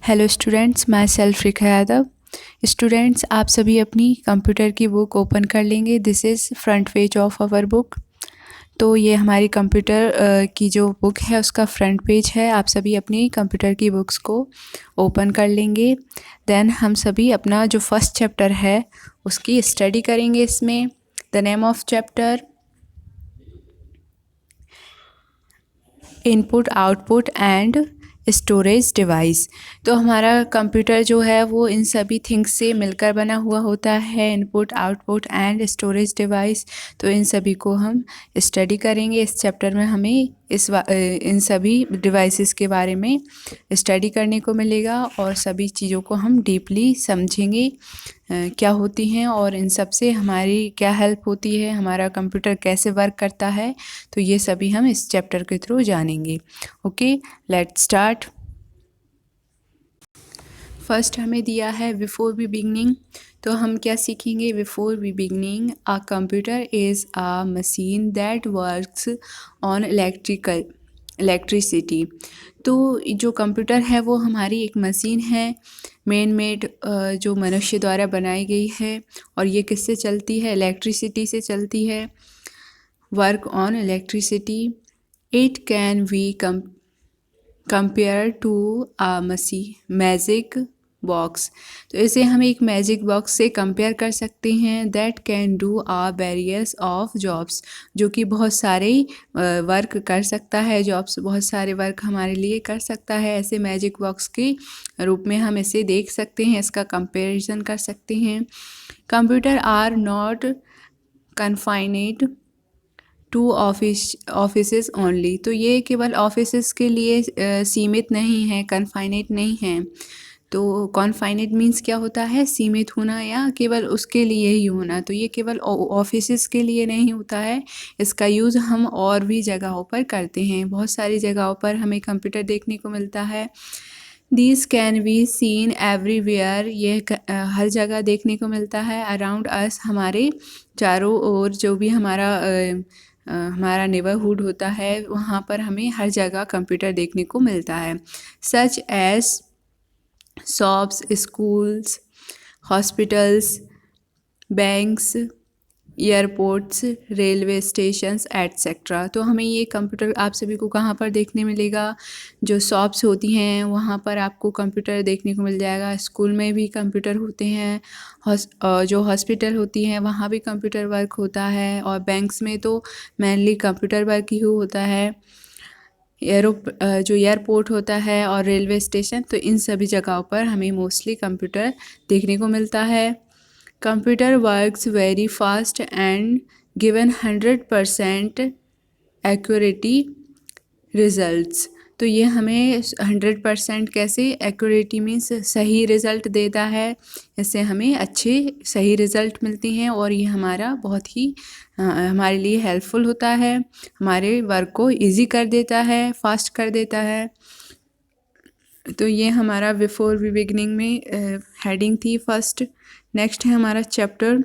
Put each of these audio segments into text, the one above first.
Hello students, मैं self Rekha Yadav. Students, आप सभी अपनी कंप्यूटर की बुक ओपन कर लेंगे। This is front page of our book. तो ये हमारी कंप्यूटर की जो बुक है उसका फ्रंट पेज है। आप सभी अपनी कंप्यूटर की बुक्स को ओपन कर लेंगे। देन हम सभी अपना जो फर्स्ट चैप्टर है उसकी स्टडी करेंगे। इसमें the name of chapter input output and storage device. तो हमारा कंप्यूटर जो है वो इन सभी थिंग्स से मिलकर बना हुआ होता है, input output and storage device. तो इन सभी को हम स्टडी करेंगे। इस चैप्टर में हमें इन सभी डिवाइसेस के बारे में स्टडी करने को मिलेगा और सभी चीज़ों को हम डीपली समझेंगे क्या होती हैं और इन सब से हमारी क्या हेल्प होती है, हमारा कंप्यूटर कैसे वर्क करता है। तो ये सभी हम इस चैप्टर के थ्रू जानेंगे। Okay, let's start. फर्स्ट हमें दिया है बिफोर वी बिगनिंग। तो हम क्या सीखेंगे? Before we beginning, a computer is a machine that works on electricity. तो जो कंप्यूटर है वो हमारी एक मशीन है, मैन मेड, जो मनुष्य द्वारा बनाई गई है और ये किससे चलती है? इलेक्ट्रिसिटी से चलती है। Work on electricity. It can be compare to a magic box. तो इसे हम एक मैजिक बॉक्स से कंपेयर कर सकते हैं। That can do a various of jobs, जो कि बहुत सारे वर्क कर सकता है। जॉब्स, बहुत सारे वर्क हमारे लिए कर सकता है। ऐसे मैजिक बॉक्स के रूप में हम इसे देख सकते हैं, इसका कंपेरिजन कर सकते हैं। Computer are not confined to offices only. तो ये केवल ऑफिसेस के लिए सीमित नहीं है, कन्फाइनेट नहीं है। तो कॉन्फाइनेट मीन्स क्या होता है? सीमित होना या केवल उसके लिए ही होना। तो ये केवल ऑफिसेस के लिए नहीं होता है, इसका यूज़ हम और भी जगहों पर करते हैं। बहुत सारी जगहों पर हमें कंप्यूटर देखने को मिलता है। This can be seen everywhere, ये हर जगह देखने को मिलता है। अराउंड अस, हमारे चारों ओर जो भी हमारा नेबरहुड होता है वहाँ पर हमें हर जगह कंप्यूटर देखने को मिलता है। Such as shops, schools, hospitals, banks, airports, railway stations etcetera. तो हमें ये कंप्यूटर आप सभी को कहाँ पर देखने मिलेगा? जो शॉप्स होती हैं वहाँ पर आपको कंप्यूटर देखने को मिल जाएगा। स्कूल में भी कंप्यूटर होते हैं। जो हॉस्पिटल होती हैं वहाँ भी कंप्यूटर वर्क होता है और बैंक्स में तो मेनली कंप्यूटर वर्क ही होता है। जो एयरपोर्ट होता है और रेलवे स्टेशन, तो इन सभी जगहों पर हमें मोस्टली कंप्यूटर देखने को मिलता है। Computer works very fast and given 100% accuracy results. तो ये हमें 100% कैसे? एक्यूरेटी मीन्स सही रिज़ल्ट देता है, इससे हमें अच्छे सही रिज़ल्ट मिलते हैं और ये हमारा बहुत ही हमारे लिए हेल्पफुल होता है, हमारे वर्क को इजी कर देता है, फास्ट कर देता है। तो ये हमारा बिफोर वी बिगनिंग में हेडिंग थी फर्स्ट। नेक्स्ट है हमारा चैप्टर।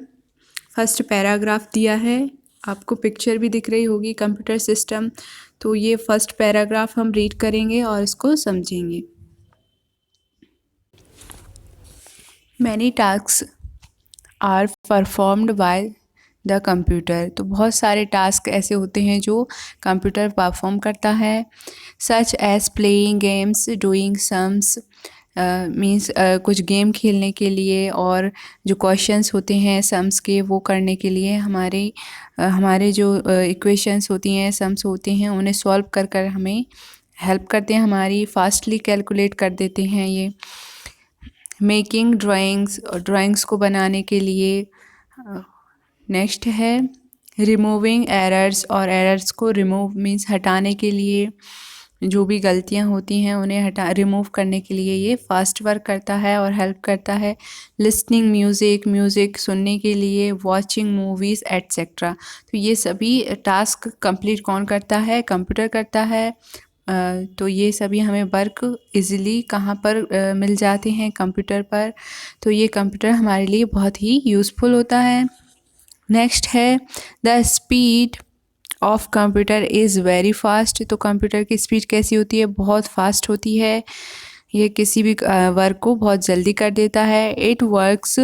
फर्स्ट पैराग्राफ दिया है, आपको पिक्चर भी दिख रही होगी कंप्यूटर सिस्टम। तो ये फर्स्ट पैराग्राफ हम रीड करेंगे और इसको समझेंगे। Many tasks are performed by the computer. तो बहुत सारे टास्क ऐसे होते हैं जो कंप्यूटर परफॉर्म करता है। Such as playing games, doing sums, means कुछ गेम खेलने के लिए और जो क्वेश्चंस होते हैं सम्स के वो करने के लिए हमारे जो इक्वेशंस होती हैं, सम्स होते हैं, उन्हें सॉल्व कर कर हमें हेल्प करते हैं, हमारी फास्टली कैलकुलेट कर देते हैं ये। मेकिंग ड्राइंग्स, और ड्राइंग्स को बनाने के लिए। नेक्स्ट है रिमूविंग एरर्स, और एरर्स को रिमूव मीन्स हटाने के लिए, जो भी गलतियां होती हैं उन्हें रिमूव करने के लिए ये फास्ट वर्क करता है और हेल्प करता है। लिसनिंग म्यूज़िक सुनने के लिए, वॉचिंग मूवीज़ एट्सेट्रा। तो ये सभी टास्क कंप्लीट कौन करता है? कंप्यूटर करता है। तो ये सभी हमें वर्क इजीली कहाँ पर मिल जाते हैं? कंप्यूटर पर। तो ये कंप्यूटर हमारे लिए बहुत ही यूज़फुल होता है। नेक्स्ट है the speed of computer is very fast. तो कंप्यूटर की स्पीड कैसी होती है? बहुत फास्ट होती है। ये किसी भी वर्क को बहुत जल्दी कर देता है। It works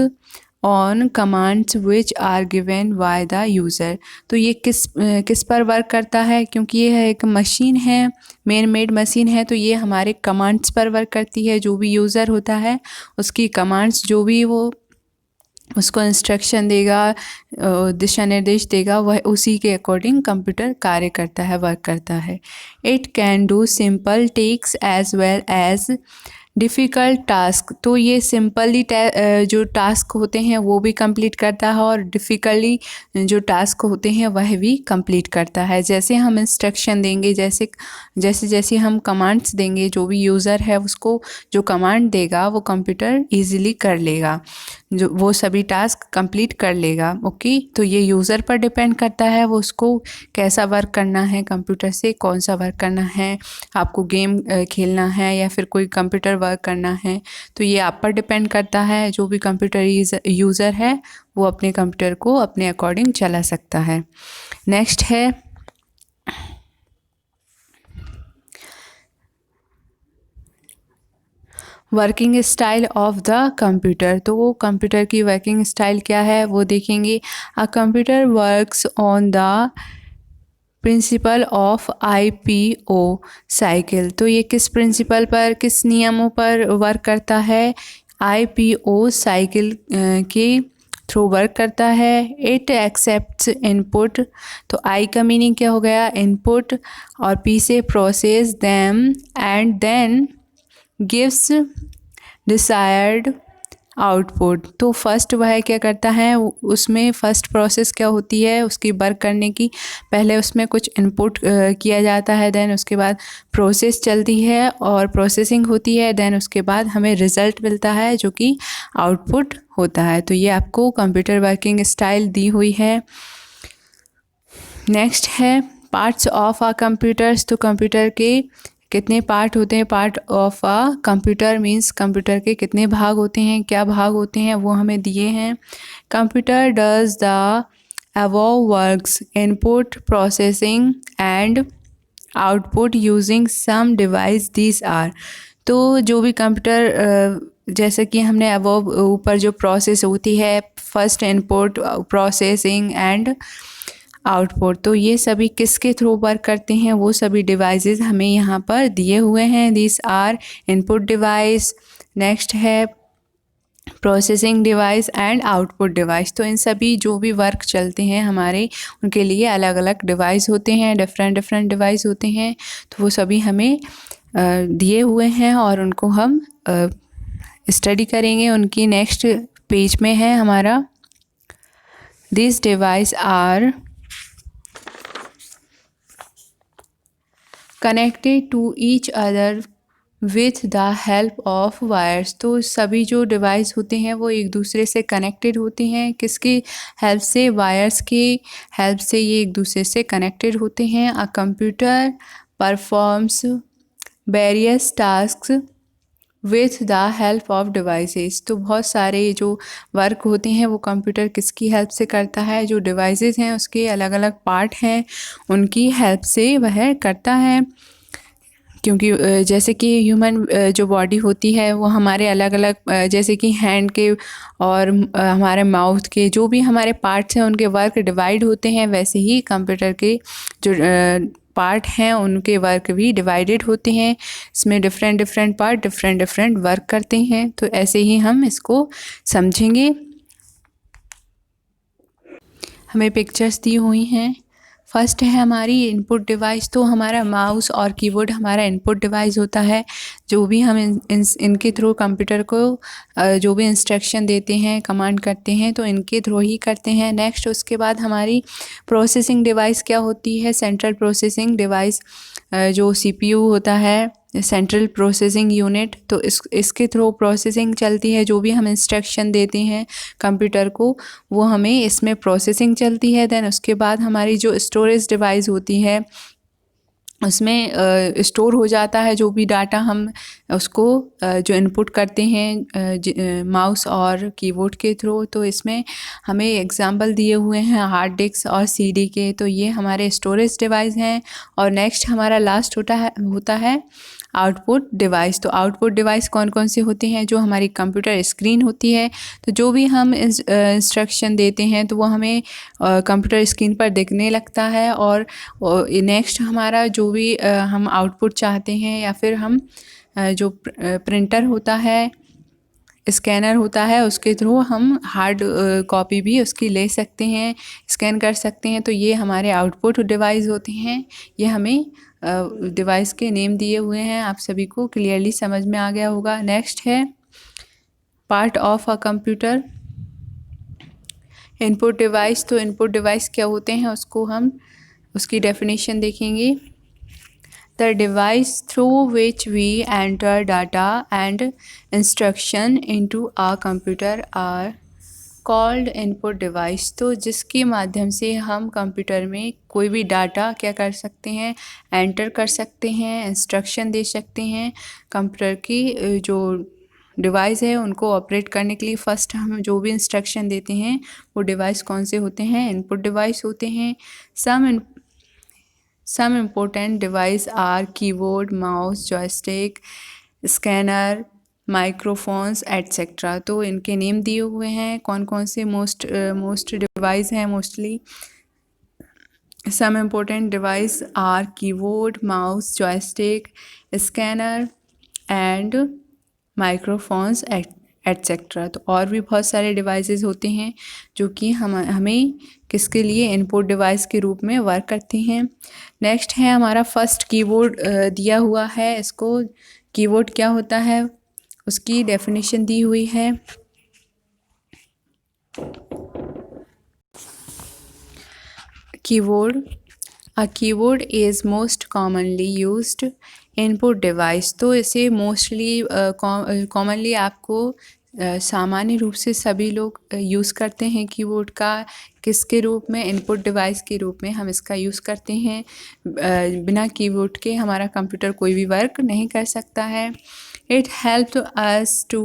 on commands which are given by the user. तो ये किस पर वर्क करता है, क्योंकि ये एक मशीन है, मैन मेड मशीन है, तो ये हमारे कमांड्स पर वर्क करती है। जो भी यूज़र होता है उसकी कमांड्स, जो भी वो उसको इंस्ट्रक्शन देगा, दिशा निर्देश देगा, वह उसी के अकॉर्डिंग कंप्यूटर कार्य करता है, वर्क करता है। It can do simple tasks as well as difficult task. तो ये सिंपली जो टास्क होते हैं वो भी कंप्लीट करता है, और डिफ़िकल्टली जो टास्क होते हैं वह भी कंप्लीट करता है। जैसे हम इंस्ट्रक्शन देंगे, जैसे जैसे जैसे हम कमांड्स देंगे, जो भी यूज़र है उसको जो कमांड देगा वो कंप्यूटर ईज़िली कर लेगा, जो वो सभी टास्क कंप्लीट कर लेगा। ओके, तो ये यूज़र पर डिपेंड करता है, वो उसको कैसा वर्क करना है, कंप्यूटर से कौन सा वर्क करना है, आपको गेम खेलना है या फिर कोई कंप्यूटर वर्क करना है, तो ये आप पर डिपेंड करता है। जो भी कंप्यूटर यूज़र है वो अपने कंप्यूटर को अपने अकॉर्डिंग चला सकता है। नेक्स्ट है working style of the computer. तो वो कंप्यूटर की वर्किंग स्टाइल क्या है वो देखेंगे। A computer works on the principle of IPO cycle. तो ये किस प्रिंसिपल पर, किस नियमों पर वर्क करता है? IPO साइकिल के थ्रू वर्क करता है। It accepts input. तो आई का मीनिंग क्या हो गया? इनपुट, और पी से process them and then gives desired output. तो फर्स्ट वह क्या करता है, उसमें फ़र्स्ट प्रोसेस क्या होती है उसकी वर्क करने की, पहले उसमें कुछ इनपुट किया जाता है, देन उसके बाद प्रोसेस चलती है और प्रोसेसिंग होती है, देन उसके बाद हमें रिज़ल्ट मिलता है जो कि आउटपुट होता है। तो ये आपको कंप्यूटर वर्किंग स्टाइल दी हुई है। नेक्स्ट है पार्ट्स ऑफ आ कंप्यूटर्स। तो कंप्यूटर के कितने पार्ट होते हैं? Part of a computer means computer के कितने भाग होते हैं, क्या भाग होते हैं वो हमें दिए हैं। Computer does the above works input processing and output using some device these are. तो जो भी कंप्यूटर जैसे कि हमने अबव ऊपर जो प्रोसेस होती है, first input processing and output, तो ये सभी किसके थ्रू वर्क करते हैं? वो सभी डिवाइसेस हमें यहाँ पर दिए हुए हैं। This are input device, next है processing device and output device. तो इन सभी जो भी वर्क चलते हैं हमारे, उनके लिए अलग अलग डिवाइस होते हैं, डिफरेंट डिफरेंट डिवाइस होते हैं। तो वो सभी हमें दिए हुए हैं और उनको हम स्टडी करेंगे। उनकी नेक्स्ट पेज में है हमारा, this device are connected to each other with the help of wires. तो सभी जो डिवाइस होते हैं वो एक दूसरे से कनेक्टेड होते हैं, किसकी हेल्प से? वायर्स की हेल्प से ये एक दूसरे से कनेक्टेड होते हैं। A computer performs various tasks with the help of devices. तो बहुत सारे जो वर्क होते हैं वो कंप्यूटर किसकी हेल्प से करता है? जो डिवाइसेस हैं उसके अलग अलग पार्ट हैं, उनकी हेल्प से वह करता है। क्योंकि जैसे कि ह्यूमन जो बॉडी होती है वो हमारे अलग अलग जैसे कि हैंड के और हमारे माउथ के जो भी हमारे पार्ट्स हैं उनके वर्क डिवाइड होते हैं, वैसे ही कंप्यूटर के जो पार्ट हैं उनके वर्क भी डिवाइडेड होते हैं। इसमें different different part different different work करते हैं। तो ऐसे ही हम इसको समझेंगे। हमें पिक्चर्स दी हुई हैं। फर्स्ट है हमारी इनपुट डिवाइस। तो हमारा माउस और कीबोर्ड हमारा इनपुट डिवाइस होता है, जो भी हम इनके थ्रू कंप्यूटर को जो भी इंस्ट्रक्शन देते हैं, कमांड करते हैं, तो इनके थ्रू ही करते हैं। नेक्स्ट उसके बाद हमारी प्रोसेसिंग डिवाइस क्या होती है? सेंट्रल प्रोसेसिंग डिवाइस, जो CPU होता है, सेंट्रल प्रोसेसिंग यूनिट। तो इसके थ्रू प्रोसेसिंग चलती है, जो भी हम इंस्ट्रक्शन देते हैं कंप्यूटर को वो हमें इसमें प्रोसेसिंग चलती है। देन उसके बाद हमारी जो स्टोरेज डिवाइस होती है उसमें स्टोर हो जाता है जो भी डाटा हम उसको जो इनपुट करते हैं माउस और कीबोर्ड के थ्रू। तो इसमें हमें एग्जांपल दिए हुए हैं हार्ड डिस्क और CD के, तो ये हमारे स्टोरेज डिवाइस हैं। और नेक्स्ट हमारा लास्ट होता है आउटपुट डिवाइस। तो आउटपुट डिवाइस कौन कौन से होते हैं? जो हमारी कंप्यूटर स्क्रीन होती है, तो जो भी हम इंस्ट्रक्शन देते हैं तो वो हमें कंप्यूटर स्क्रीन पर दिखने लगता है। और नेक्स्ट हमारा जो भी हम आउटपुट चाहते हैं, या फिर हम जो प्रिंटर होता है, स्कैनर होता है, उसके थ्रू हम हार्ड कॉपी भी उसकी ले सकते हैं, स्कैन कर सकते हैं। तो ये हमारे आउटपुट डिवाइस होते हैं। ये हमें डिवाइस के नेम दिए हुए हैं, आप सभी को क्लियरली समझ में आ गया होगा। नेक्स्ट है part of a computer, input device. तो इनपुट डिवाइस क्या होते हैं, उसको हम उसकी डेफिनेशन देखेंगे। The device through which we enter data and instruction into our computer are called input device। तो जिसके माध्यम से हम कंप्यूटर में कोई भी डाटा क्या कर सकते हैं, एंटर कर सकते हैं, इंस्ट्रक्शन दे सकते हैं। कंप्यूटर की जो डिवाइस है उनको ऑपरेट करने के लिए फर्स्ट हम जो भी इंस्ट्रक्शन देते हैं वो डिवाइस कौन से होते हैं, इनपुट डिवाइस होते हैं। Some important devices are keyboard, mouse, joystick, scanner, microphones etcetera. तो इनके नेम दिए हुए हैं, कौन कौन से मोस्ट डिवाइस हैं। Mostly some important device are keyboard, mouse, joystick, scanner and microphones etcetera. तो और भी बहुत सारे डिवाइसेस होते हैं जो कि हमें किसके लिए, इनपुट डिवाइस के रूप में वर्क करती हैं। नेक्स्ट है हमारा फर्स्ट कीबोर्ड दिया हुआ है। इसको कीबोर्ड क्या होता है उसकी डेफिनेशन दी हुई है। Keyboard, a keyboard is most commonly used input device. तो इसे मोस्टली कॉमनली आपको सामान्य रूप से सभी लोग यूज़ करते हैं कीबोर्ड का। किसके रूप में, इनपुट डिवाइस के रूप में हम इसका यूज़ करते हैं। बिना कीबोर्ड के हमारा कंप्यूटर कोई भी वर्क नहीं कर सकता है। It help us to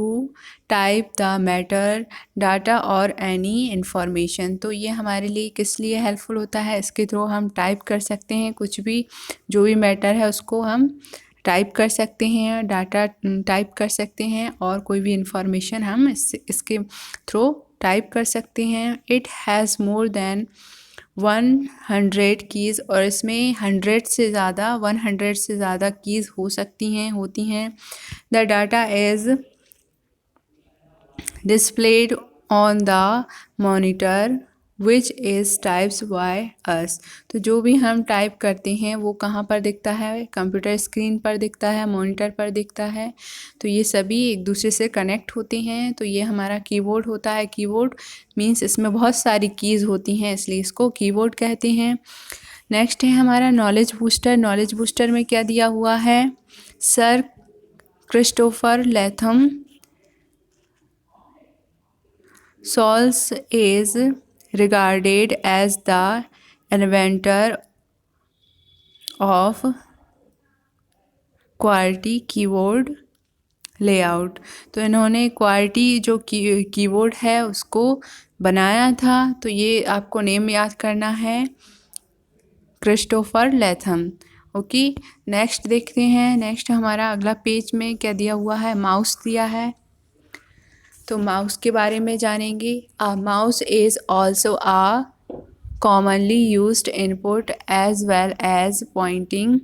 type the matter, data और एनी इंफॉर्मेशन। तो ये हमारे लिए किस लिए हेल्पफुल होता है, इसके थ्रू हम टाइप कर सकते हैं, कुछ भी जो भी मैटर है उसको हम टाइप कर सकते हैं, डाटा टाइप कर सकते हैं, और कोई भी इंफॉर्मेशन हम इसके थ्रू टाइप कर सकते हैं। It has more than 100 keys, और इसमें 100 से ज़्यादा कीज़ हो सकती हैं, होती हैं। The data is displayed on the monitor which is types by us। तो जो भी हम टाइप करते हैं वो कहाँ पर दिखता है, कंप्यूटर स्क्रीन पर दिखता है, मॉनिटर पर दिखता है। तो ये सभी एक दूसरे से कनेक्ट होते हैं। तो ये हमारा कीबोर्ड होता है। कीबोर्ड मीन्स इसमें बहुत सारी कीज़ होती हैं, इसलिए इसको कीबोर्ड कहते हैं। नेक्स्ट है हमारा नॉलेज बूस्टर। नॉलेज बूस्टर में क्या दिया हुआ है, sir Christopher Latham Soles is regarded as the inventor of QWERTY keyboard layout. तो इन्होंने QWERTY जो कीबोर्ड है उसको बनाया था। तो ये आपको नेम याद करना है, क्रिस्टोफर लैथम। ओके, नेक्स्ट देखते हैं। नेक्स्ट हमारा अगला पेज में क्या दिया हुआ है, माउस दिया है। तो माउस के बारे में जानेंगे। A mouse is also a commonly used input as well as pointing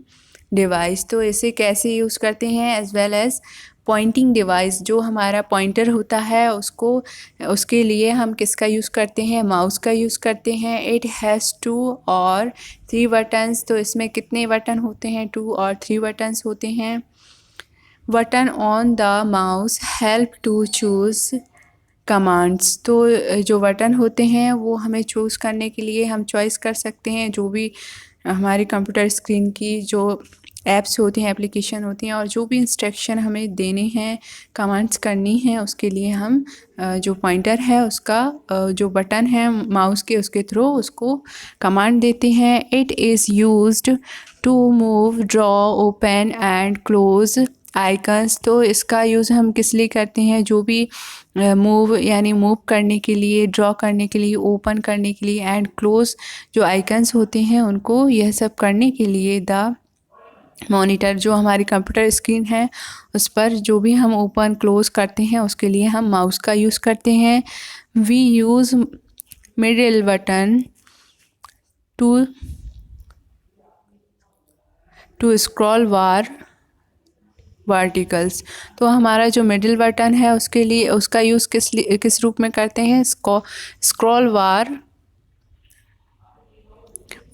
device. तो इसे कैसे यूज़ करते हैं, as well as pointing device. जो हमारा पॉइंटर होता है उसके लिए हम किसका यूज़ करते हैं, माउस का यूज़ करते हैं। इट हैज़ 2 और 3 बटन्स। तो इसमें कितने बटन होते हैं, 2 और 3 बटन्स होते हैं। Button on the mouse help to choose commands. तो जो बटन होते हैं वो हमें चूज़ करने के लिए हम चॉइस कर सकते हैं, जो भी हमारे कंप्यूटर स्क्रीन की जो ऐप्स होती हैं, एप्लीकेशन होती हैं, और जो भी इंस्ट्रक्शन हमें देने हैं, कमांड्स करनी हैं, उसके लिए हम जो पॉइंटर है उसका जो बटन है माउस के, उसके थ्रू उसको कमांड देते हैं। It is used to move, draw, open and close icons. तो इसका यूज़ हम किस लिए करते हैं, जो भी मूव यानी मूव करने के लिए, ड्रॉ करने के लिए, ओपन करने के लिए, एंड क्लोज जो आइकन्स होते हैं उनको, यह सब करने के लिए द मॉनिटर जो हमारी कंप्यूटर स्क्रीन है उस पर जो भी हम ओपन क्लोज़ करते हैं उसके लिए हम माउस का यूज़ करते हैं। We use middle button to scroll verticals. तो हमारा जो मिडिल बटन है उसके लिए उसका यूज़ किस रूप में करते हैं? स्क्रॉल बार,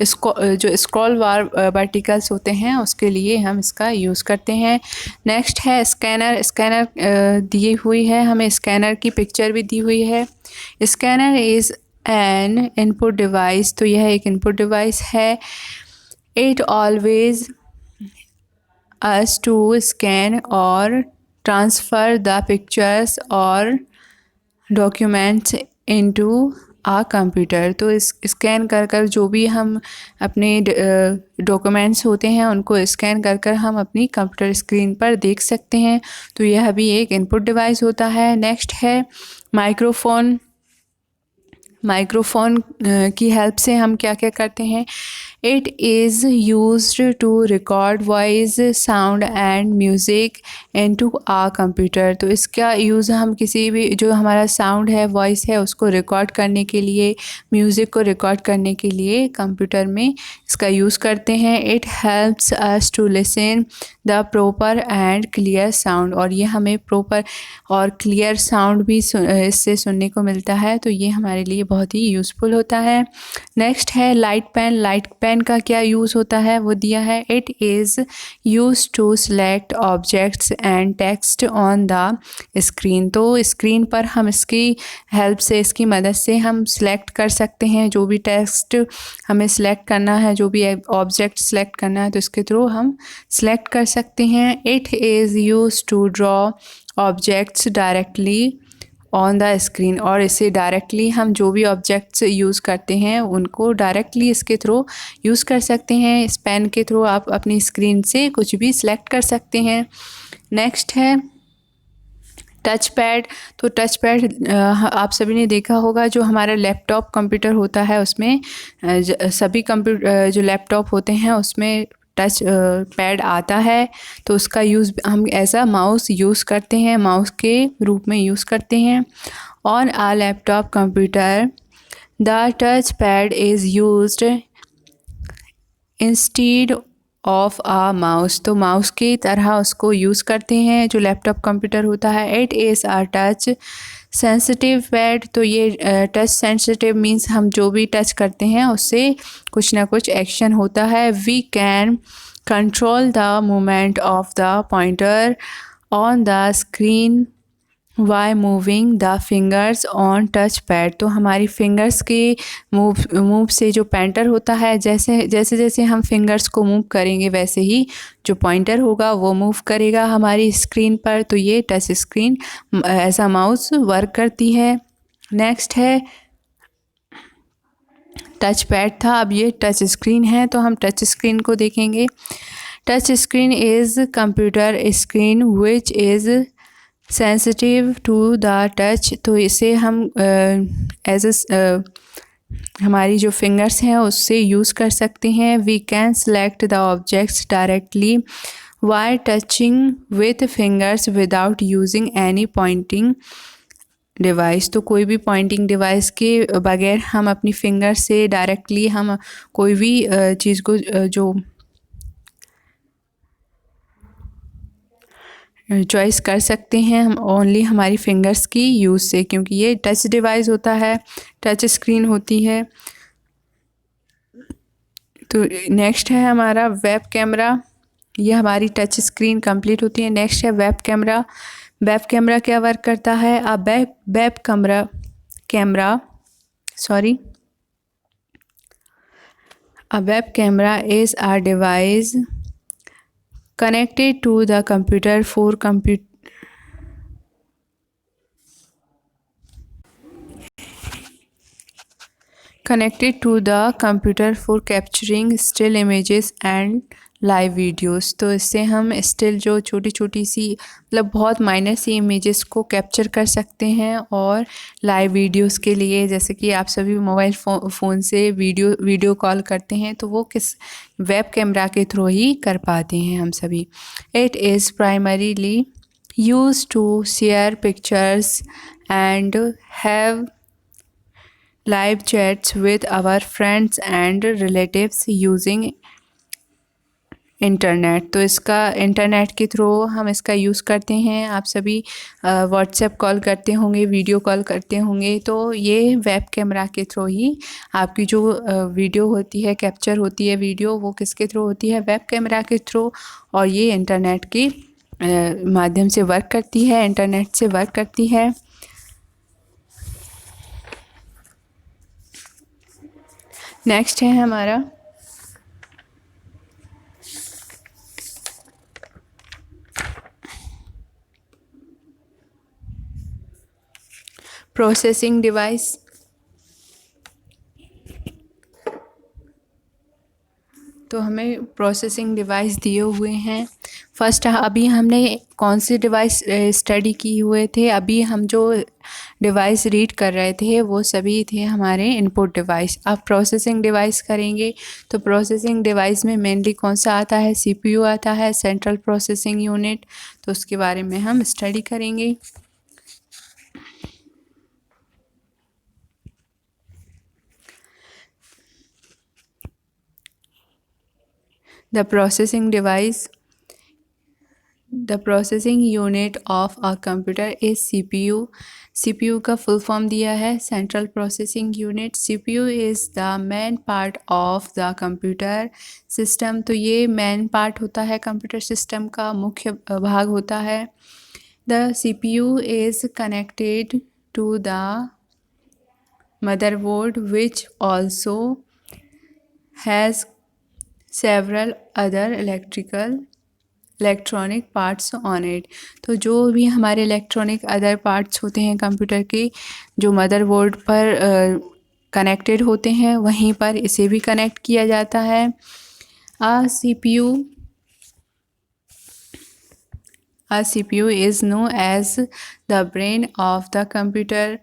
इसको जो स्क्रॉल बार वर्टिकल्स होते हैं उसके लिए हम इसका यूज़ करते हैं। नेक्स्ट है स्कैनर। स्कैनर दी हुई है, हमें स्कैनर की पिक्चर भी दी हुई है। Scanner is an input device. तो यह एक इनपुट डिवाइस है। It always us to scan or transfer the pictures or documents into a computer. तो इस स्कैन कर कर जो भी हम अपने डॉक्यूमेंट्स होते हैं उनको स्कैन कर कर हम अपनी कंप्यूटर स्क्रीन पर देख सकते हैं। तो यह भी एक इनपुट डिवाइस होता है। नेक्स्ट है माइक्रोफोन। माइक्रोफोन की हेल्प से हम क्या क्या करते हैं? It is used to record voice, sound and music into a computer. तो इसका यूज़ हम किसी भी जो हमारा साउंड है, वॉइस है, उसको रिकॉर्ड करने के लिए, म्यूज़िक को रिकॉर्ड करने के लिए कंप्यूटर में इसका यूज़ करते हैं। It helps us to listen the proper and clear sound. और ये हमें प्रॉपर और क्लियर साउंड भी इससे सुनने को मिलता है। तो ये हमारे लिए बहुत ही यूज़फुल होता है। नेक्स्ट है लाइट पेन। लाइट पेन का क्या यूज़ होता है वो दिया है। It is use to select objects and text on the screen. तो स्क्रीन पर हम इसकी हेल्प से, इसकी मदद से हम सिलेक्ट कर सकते हैं जो भी टेक्स्ट हमें सिलेक्ट करना है, जो भी ऑब्जेक्ट सिलेक्ट करना है, तो इसके थ्रू हम सिलेक्ट कर सकते हैं। It is use to draw objects directly on the screen. और इसे डायरेक्टली हम जो भी ऑब्जेक्ट्स यूज़ करते हैं उनको डायरेक्टली इसके थ्रू यूज़ कर सकते हैं। इस पेन के थ्रू आप अपनी स्क्रीन से कुछ भी सिलेक्ट कर सकते हैं। नेक्स्ट है टच पैड। तो टच पैड आप सभी ने देखा होगा, जो हमारा लैपटॉप कंप्यूटर होता है उसमें सभी कंप्यूटर जो लैपटॉप होते हैं उसमें टच पैड आता है। तो उसका यूज़ हम ऐसा माउस यूज़ करते हैं, माउस के रूप में यूज़ करते हैं। On a laptop computer the touch pad is used instead of a mouse. तो माउस की तरह उसको यूज़ करते हैं जो लैपटॉप कंप्यूटर होता है। It is a touch sensitive pad. तो ये टच सेंसिटिव मीन्स हम जो भी टच करते हैं उससे कुछ ना कुछ एक्शन होता है। We can control the movement of the pointer on the screen by moving the fingers on touch pad. तो हमारी फिंगर्स के मूव से जो पॉइंटर होता है, जैसे जैसे हम फिंगर्स को मूव करेंगे वैसे ही जो पॉइंटर होगा वो मूव करेगा हमारी स्क्रीन पर। तो ये टच स्क्रीन ऐसा माउस वर्क करती है। नेक्स्ट है टच पैड था, अब ये टच स्क्रीन है। तो हम टच स्क्रीन को देखेंगे। Touch screen is computer screen which is sensitive to the touch. तो इसे हम हमारी जो फिंगर्स हैं उससे यूज़ कर सकते हैं। We can select the objects directly by touching with fingers without using any pointing device. तो कोई भी पॉइंटिंग डिवाइस के बगैर हम अपनी फिंगर से डायरेक्टली हम कोई भी चीज़ को जो चॉइस कर सकते हैं हम ओनली हमारी फिंगर्स की यूज़ से, क्योंकि ये टच डिवाइस होता है, टच स्क्रीन होती है। तो नेक्स्ट है हमारा वेब कैमरा। ये हमारी टच स्क्रीन कंप्लीट होती है। नेक्स्ट है वेब कैमरा। वेब कैमरा क्या वर्क करता है? Web camera A web camera is a device connected to the computer for capturing still images and live videos. तो इससे हम स्टिल जो छोटी छोटी सी मतलब बहुत माइनर सी इमेजेस को कैप्चर कर सकते हैं। और लाइव वीडियोस के लिए जैसे कि आप सभी मोबाइल फ़ोन से वीडियो कॉल करते हैं तो वो किस वेब कैमरा के थ्रू ही कर पाते हैं हम सभी। It is primarily used to share pictures and have live chats with our friends and relatives using internet. तो इसका इंटरनेट के थ्रू हम इसका यूज़ करते हैं। आप सभी व्हाट्सएप कॉल करते होंगे, वीडियो कॉल करते होंगे, तो ये वेब कैमरा के थ्रू ही आपकी जो वीडियो होती है, कैप्चर होती है वीडियो, वो किसके थ्रू होती है? वेब कैमरा के थ्रू। और ये इंटरनेट के माध्यम से वर्क करती है, इंटरनेट से वर्क करती है। नेक्स्ट है हमारा प्रोसेसिंग डिवाइस। तो हमें प्रोसेसिंग डिवाइस दिए हुए हैं। फर्स्ट अभी हमने कौन सी डिवाइस स्टडी की हुए थे? अभी हम जो डिवाइस रीड कर रहे थे वो सभी थे हमारे इनपुट डिवाइस। अब प्रोसेसिंग डिवाइस करेंगे तो प्रोसेसिंग डिवाइस में मेनली कौन सा आता है? सीपीयू आता है, सेंट्रल प्रोसेसिंग यूनिट। तो उसके बारे में हम स्टडी करेंगे। The processing unit of a computer is CPU। CPU का फुल फॉर्म दिया है central processing unit. CPU is the main part of the computer system. तो ये मेन पार्ट होता है कंप्यूटर सिस्टम का, मुख्य भाग होता है। The CPU is connected to the motherboard which also has several other electronic parts on it. तो जो भी हमारे इलेक्ट्रॉनिक अदर पार्ट्स होते हैं कंप्यूटर के, जो मदरबोर्ड पर कनेक्टेड होते हैं, वहीं पर इसे भी कनेक्ट किया जाता है। A CPU is known as the brain of the computer।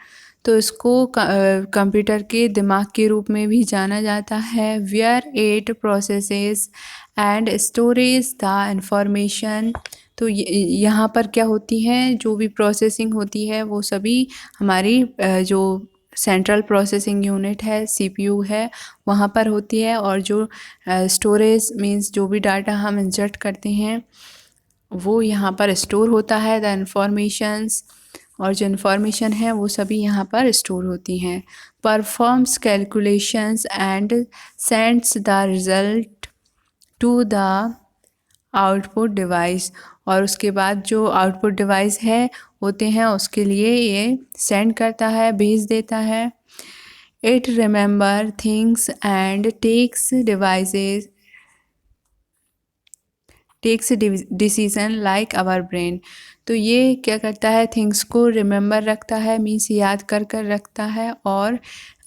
तो इसको कंप्यूटर के दिमाग के रूप में भी जाना जाता है। Where it processes and storage the information. तो यहाँ पर क्या होती है? जो भी प्रोसेसिंग होती है वो सभी हमारी जो सेंट्रल प्रोसेसिंग यूनिट है, सीपीयू है, वहाँ पर होती है। और जो स्टोरेज मीन्स जो भी डाटा हम इंसर्ट करते हैं वो यहाँ पर स्टोर होता है। द इन्फॉर्मेशंस, और जो इन्फॉर्मेशन है वो सभी यहाँ पर स्टोर होती हैं। Performs calculations and sends the result to the output device. और उसके बाद जो आउटपुट डिवाइस है होते हैं उसके लिए ये सेंड करता है, भेज देता है। It remember things and takes decision like our brain. तो ये क्या करता है? थिंग्स को रिमेंबर रखता है, मीन्स याद कर कर रखता है। और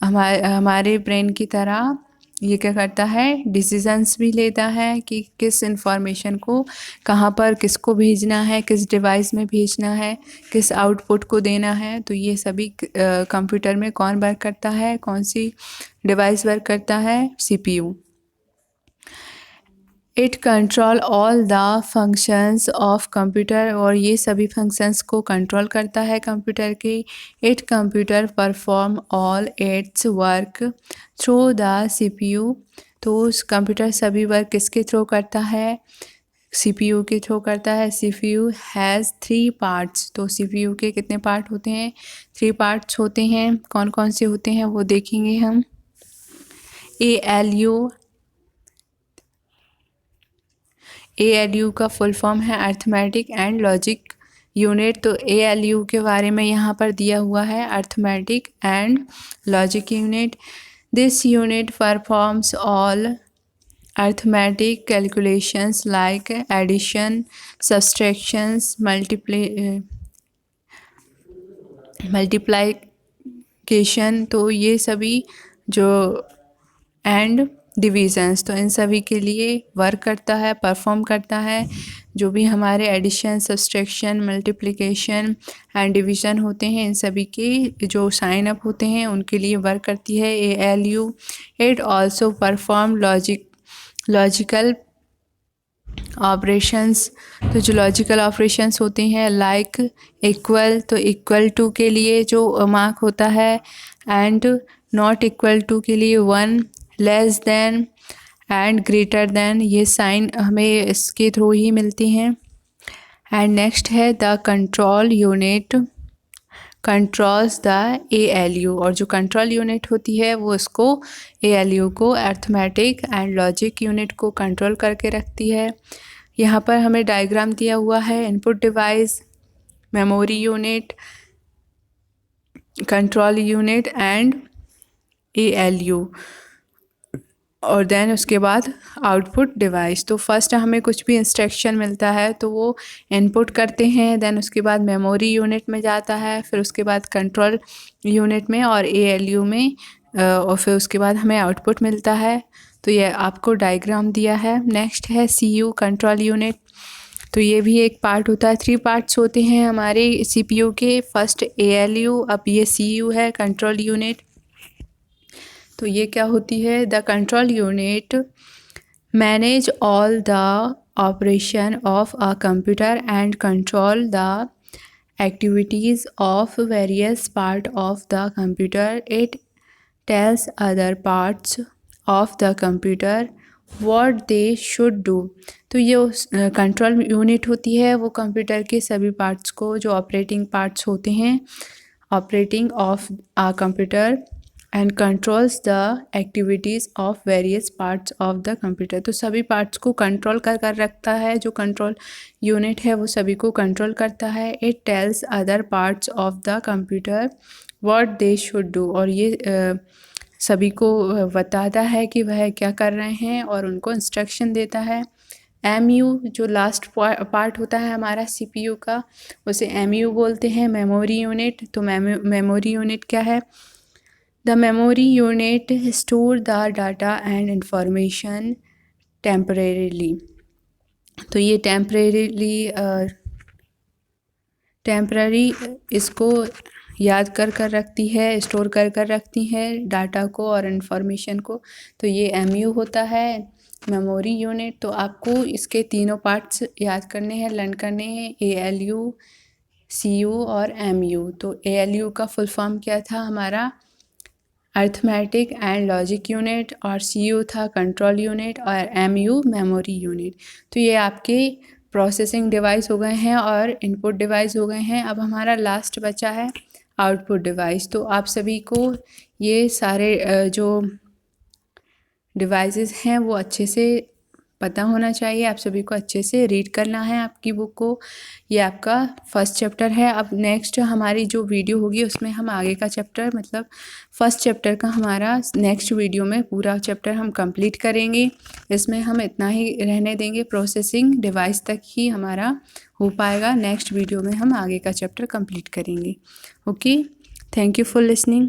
हमारे ब्रेन की तरह ये क्या करता है? डिसीजंस भी लेता है कि किस इंफॉर्मेशन को कहाँ पर किसको भेजना है, किस डिवाइस में भेजना है, किस आउटपुट को देना है। तो ये सभी कंप्यूटर में कौन वर्क करता है? कौन सी डिवाइस वर्क करता है? CPU. It control all the functions of computer. और ये सभी फंक्शंस को कंट्रोल करता है कंप्यूटर के। It computer perform all it's work through the CPU. तो उस कंप्यूटर सभी वर्क किसके थ्रू करता है? सीपीयू के थ्रू करता है। CPU has 3 parts. तो सीपीयू के कितने पार्ट होते हैं? 3 पार्ट्स होते हैं। कौन कौन से होते हैं वो देखेंगे हम। ALU का फुल फॉर्म है अर्थमेटिक एंड लॉजिक यूनिट। तो ALU के बारे में यहाँ पर दिया हुआ है, arithmetic and logic unit. This unit performs all arithmetic calculations like addition, subtractions, multiplication. तो ये सभी जो एंड डिविजन्स, तो इन सभी के लिए वर्क करता है, परफॉर्म करता है। जो भी हमारे addition, subtraction, multiplication and division होते हैं, इन सभी के जो साइन अप होते हैं उनके लिए वर्क करती है ALU। It also perform logical operations. तो जो लॉजिकल ऑपरेशंस होते हैं लाइक इक्वल, तो इक्वल टू के लिए जो मार्क होता है, एंड नॉट इक्वल टू के लिए 1, less than and greater than, ये साइन हमें इसके थ्रू ही मिलती हैं। एंड नेक्स्ट है the control unit controls the ALU, और जो कंट्रोल यूनिट होती है वो इसको ALU को, अर्थमेटिक एंड लॉजिक यूनिट को कंट्रोल करके रखती है। यहाँ पर हमें डायग्राम दिया हुआ है, input device, memory unit, control unit and ALU, और देन उसके बाद आउटपुट डिवाइस। तो फर्स्ट हमें कुछ भी इंस्ट्रक्शन मिलता है तो वो इनपुट करते हैं, देन उसके बाद मेमोरी यूनिट में जाता है, फिर उसके बाद कंट्रोल यूनिट में और ALU में, और फिर उसके बाद हमें आउटपुट मिलता है। तो ये आपको डायग्राम दिया है। नेक्स्ट है CPU, कंट्रोल यूनिट। तो ये भी एक पार्ट होता है, 3 पार्ट्स होते हैं हमारे CPU के। फर्स्ट ALU, अब ये CPU है, कंट्रोल यूनिट। तो ये क्या होती है, the control unit manage all the operation of a computer and control the activities of various part of the computer. It tells other parts of the computer what they should do. तो ये control unit होती है, वो computer के सभी parts को, जो operating parts होते हैं, operating of a computer, and controls the activities of various parts of the computer. तो सभी पार्ट्स को कंट्रोल कर रखता है, जो कंट्रोल यूनिट है वो सभी को कंट्रोल करता है। It tells other parts of the computer what they should do, और ये सभी को बताता है कि वह क्या कर रहे हैं और उनको इंस्ट्रक्शन देता है। MU जो लास्ट पार्ट होता है हमारा CPU का, उसे MU बोलते हैं, मेमोरी यूनिट। तो मेमोरी यूनिट क्या है, The memory unit store the data and information temporarily. तो ये टेम्पररी इसको याद कर रखती है, स्टोर कर रखती है डाटा को और इन्फॉर्मेशन को। तो ये MU होता है, मेमोरी यूनिट। तो आपको इसके तीनों पार्ट्स याद करने हैं, लर्न करने हैं, ALU, CU और MU। तो ALU का फुल फॉर्म क्या था हमारा, अर्थमेटिक एंड लॉजिक यूनिट, और CPU था कंट्रोल यूनिट, और MU मेमोरी यूनिट। तो ये आपके प्रोसेसिंग डिवाइस हो गए हैं और इनपुट डिवाइस हो गए हैं। अब हमारा लास्ट बचा है आउटपुट डिवाइस। तो आप सभी को ये सारे जो डिवाइसेस हैं वो अच्छे से पता होना चाहिए, आप सभी को अच्छे से रीड करना है आपकी बुक को। ये आपका फर्स्ट चैप्टर है। अब नेक्स्ट हमारी जो वीडियो होगी उसमें हम आगे का चैप्टर, मतलब फर्स्ट चैप्टर का हमारा नेक्स्ट वीडियो में पूरा चैप्टर हम कंप्लीट करेंगे। इसमें हम इतना ही रहने देंगे, प्रोसेसिंग डिवाइस तक ही हमारा हो पाएगा। नेक्स्ट वीडियो में हम आगे का चैप्टर कंप्लीट करेंगे। Okay, thank you for listening.